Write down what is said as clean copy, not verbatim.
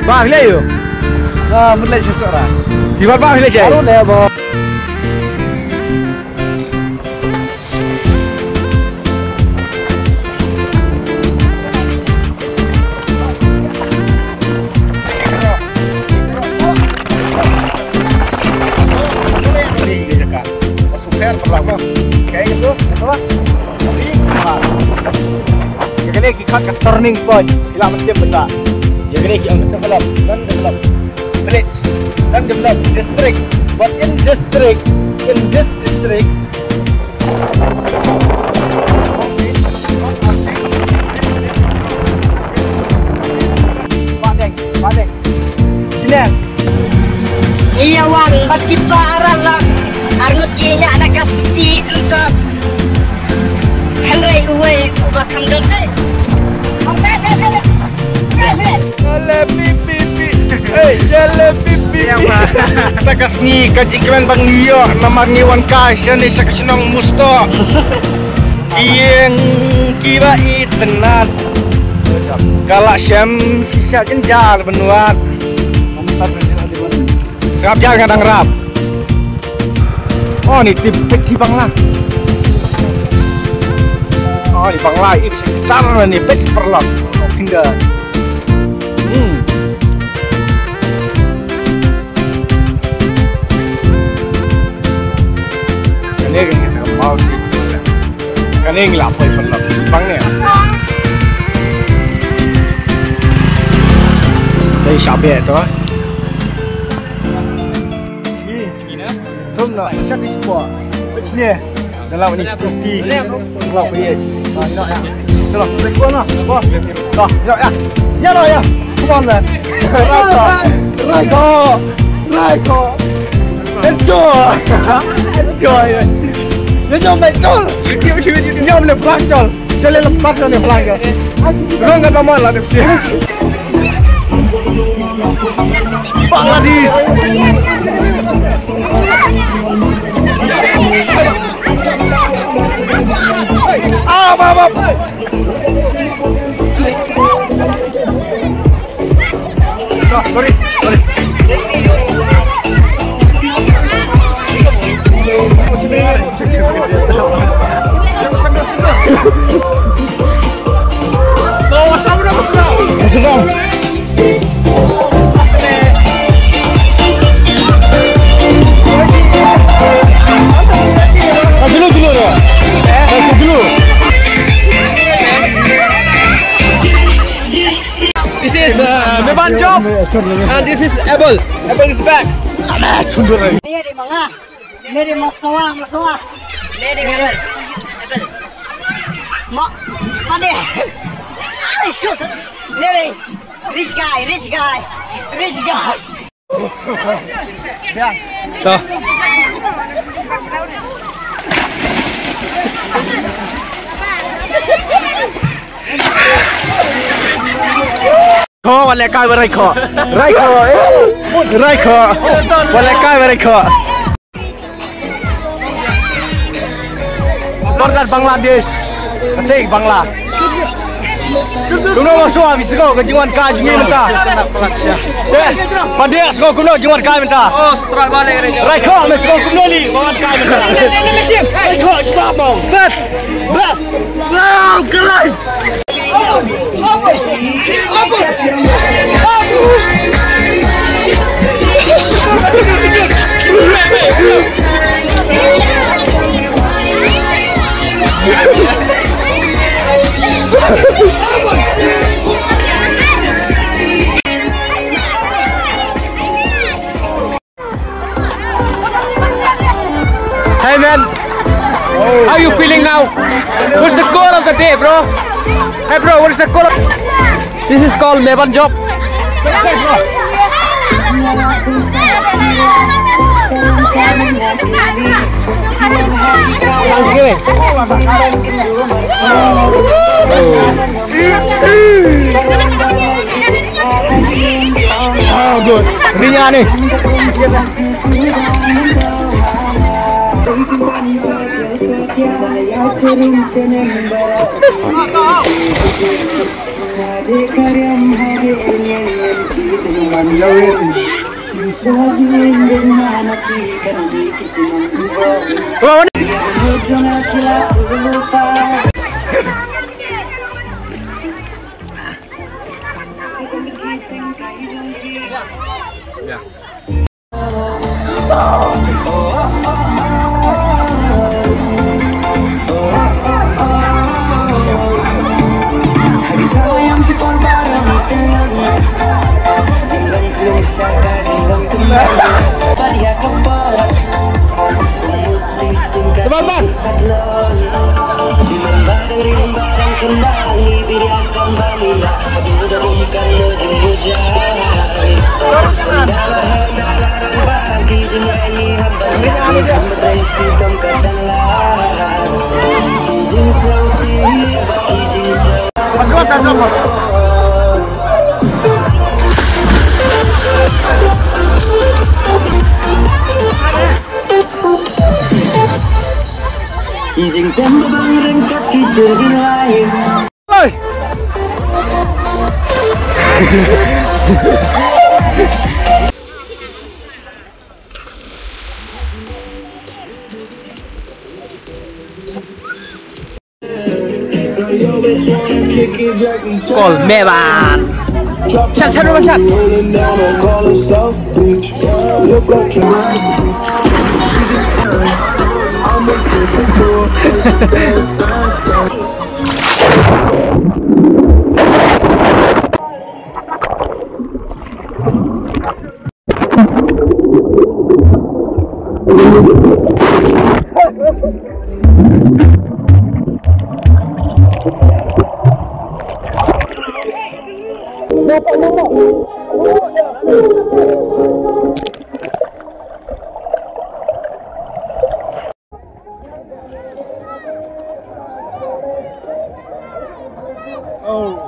Bang, lihat yuk. Mulai seseorang. Gimana bang, lihat saya? Baru bang. Cut ke turning point, hilang macam benda. Yang ini yang develop dan develop bridge dan develop district. But in this district, Padeng, Jinan. Iya wan, bagi paran lah. Arnut kenya anak kaskuti untuk Henry Uwe ubah kamdon. Takas ni kajikan bang Nio namar ngiwan kasya ni sa kasinong musto. Iyeng kira itenan. Kalau syam sisa jenjar benuat. Siap jangan kadang rap. Oh ni tipik di bangla. Oh di bangla ini bisa cara ni best perlok. Pindah. Ini kita mau sih. Kan ini ngelap perlok. Bangnya. Dari siapa itu? Rum nak satu sport. Sini. Dalam ini seperti. Kelap dia. Nak ya. Chalo, let's go now. Boss. Dah, ya. Ya lah ya. Come on man. Raiko. Enjoy. Nyom betul. Nyom le pelang jol. Jale lepas le pelang ke. Belum ada malah di sini. Bangladesh. Bab. Sorry. This is Meban Job and this is Abel. Abel is back. Nere mga. Nere masawa. Nere Abel. Mane. Ay shoot. Nere. Rich guy. Ya. Tuh. Wala kai Raiko. Wala kai Raiko. Border Bangladesh. Ketik Bangla. Kuno masuk habis kau ke jinguan kai jingi mentah. Pada sekolah kuno jinguan kai mentah. Oh, setelah balik Raiko masuk kuno ni jinguan kai mentah. Raiko cepat mau. Bas. Wow, kelai. Hey man, how you feeling now? What's the goal of the day, bro? Hey bro, what is the goal of... This is called Meban Job. Oh good, ringan nih. Oi. Col meban. Chat dulu chat. Oh.